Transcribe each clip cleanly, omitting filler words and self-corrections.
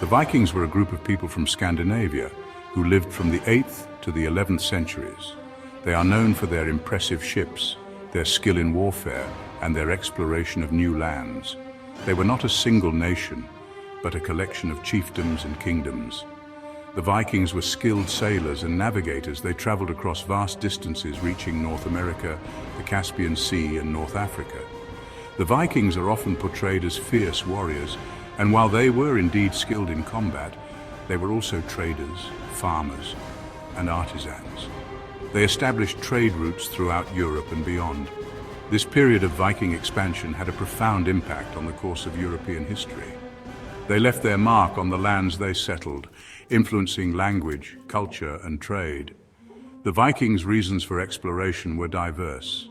The Vikings were a group of people from Scandinavia who lived from the 8th to the 11th centuries. They are known for their impressive ships, their skill in warfare, and their exploration of new lands. They were not a single nation, but a collection of chiefdoms and kingdoms. The Vikings were skilled sailors and navigators. They traveled across vast distances, reaching North America, the Caspian Sea, and North Africa. The Vikings are often portrayed as fierce warriors, and while they were indeed skilled in combat, they were also traders, farmers, and artisans. They established trade routes throughout Europe and beyond. This period of Viking expansion had a profound impact on the course of European history. They left their mark on the lands they settled, influencing language, culture, and trade. The Vikings' reasons for exploration were diverse.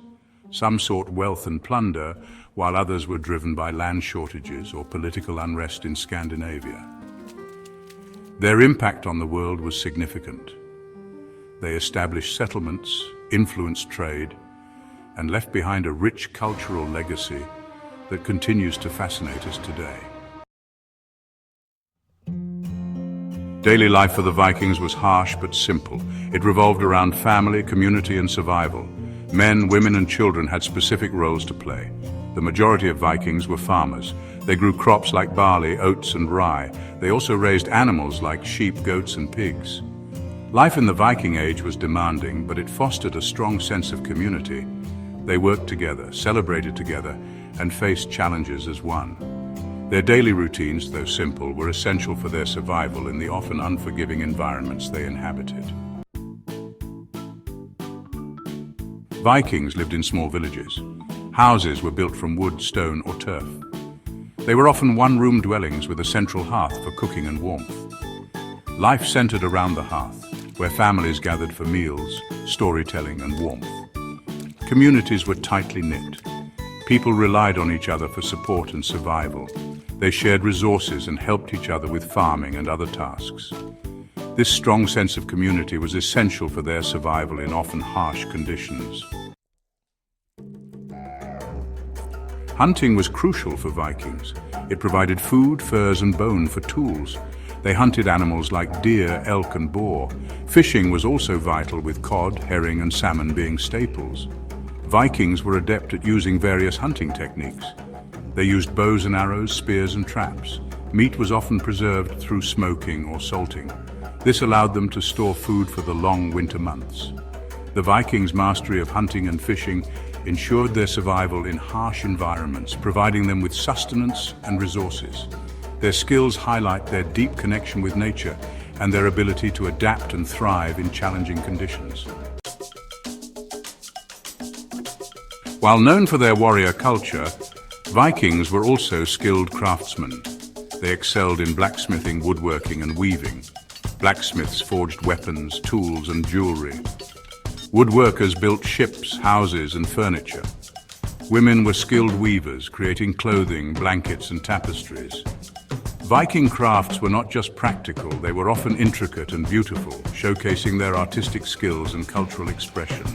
Some sought wealth and plunder, while others were driven by land shortages or political unrest in Scandinavia. Their impact on the world was significant. They established settlements, influenced trade, and left behind a rich cultural legacy that continues to fascinate us today. Daily life for the Vikings was harsh but simple. It revolved around family, community, and survival. Men, women, and children had specific roles to play. The majority of Vikings were farmers. They grew crops like barley, oats, and rye. They also raised animals like sheep, goats, and pigs. Life in the Viking Age was demanding, but it fostered a strong sense of community. They worked together, celebrated together, and faced challenges as one. Their daily routines, though simple, were essential for their survival in the often unforgiving environments they inhabited. Vikings lived in small villages. Houses were built from wood, stone, or turf. They were often one-room dwellings with a central hearth for cooking and warmth. Life centered around the hearth, where families gathered for meals, storytelling, and warmth. Communities were tightly knit. People relied on each other for support and survival. They shared resources and helped each other with farming and other tasks. This strong sense of community was essential for their survival in often harsh conditions. Hunting was crucial for Vikings. It provided food, furs, and bone for tools. They hunted animals like deer, elk, and boar. Fishing was also vital, with cod, herring, and salmon being staples. Vikings were adept at using various hunting techniques. They used bows and arrows, spears, and traps. Meat was often preserved through smoking or salting. This allowed them to store food for the long winter months. The Vikings' mastery of hunting and fishing ensured their survival in harsh environments, providing them with sustenance and resources. Their skills highlight their deep connection with nature and their ability to adapt and thrive in challenging conditions. While known for their warrior culture, Vikings were also skilled craftsmen. They excelled in blacksmithing, woodworking, and weaving. Blacksmiths forged weapons, tools, and jewelry. Woodworkers built ships, houses, and furniture. Women were skilled weavers, creating clothing, blankets, and tapestries. Viking crafts were not just practical, they were often intricate and beautiful, showcasing their artistic skills and cultural expression.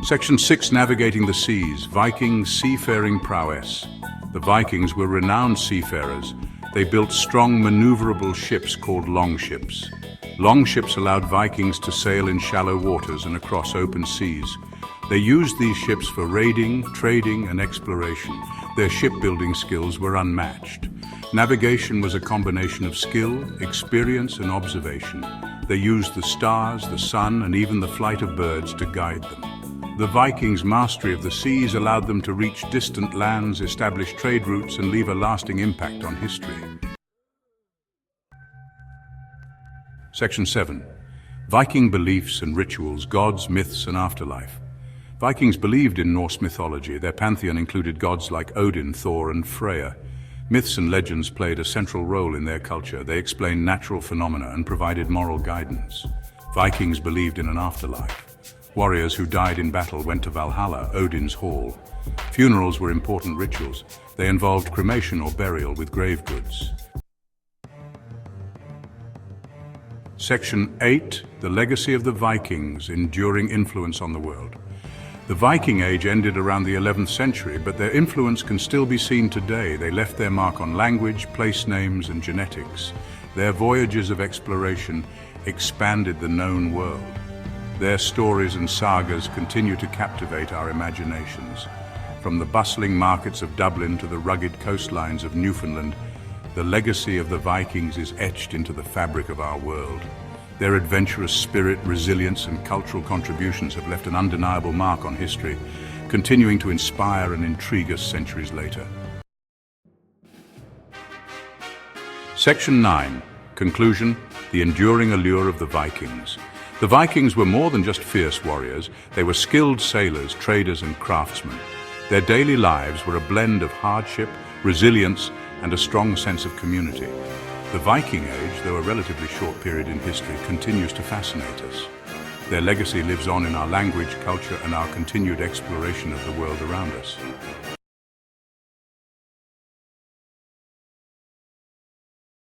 Section 6. Navigating the Seas. Vikings' seafaring prowess. The Vikings were renowned seafarers. They built strong, maneuverable ships called longships. Longships allowed Vikings to sail in shallow waters and across open seas. They used these ships for raiding, trading, and exploration. Their shipbuilding skills were unmatched. Navigation was a combination of skill, experience, and observation. They used the stars, the sun, and even the flight of birds to guide them. The Vikings' mastery of the seas allowed them to reach distant lands, establish trade routes, and leave a lasting impact on history. Section 7. Viking beliefs and rituals, gods, myths, and afterlife. Vikings believed in Norse mythology. Their pantheon included gods like Odin, Thor, and Freya. Myths and legends played a central role in their culture. They explained natural phenomena and provided moral guidance. Vikings believed in an afterlife. Warriors who died in battle went to Valhalla, Odin's hall. Funerals were important rituals. They involved cremation or burial with grave goods. Section 8. The legacy of the Vikings' enduring influence on the world. The Viking Age ended around the 11th century, but their influence can still be seen today. They left their mark on language, place names, and genetics. Their voyages of exploration expanded the known world. Their stories and sagas continue to captivate our imaginations. From the bustling markets of Dublin to the rugged coastlines of Newfoundland, the legacy of the Vikings is etched into the fabric of our world. Their adventurous spirit, resilience, and cultural contributions have left an undeniable mark on history, continuing to inspire and intrigue us centuries later. Section 9. Conclusion: the enduring allure of the Vikings. The Vikings were more than just fierce warriors. They were skilled sailors, traders, and craftsmen. Their daily lives were a blend of hardship, resilience, and a strong sense of community. The Viking Age, though a relatively short period in history, continues to fascinate us. Their legacy lives on in our language, culture, and our continued exploration of the world around us.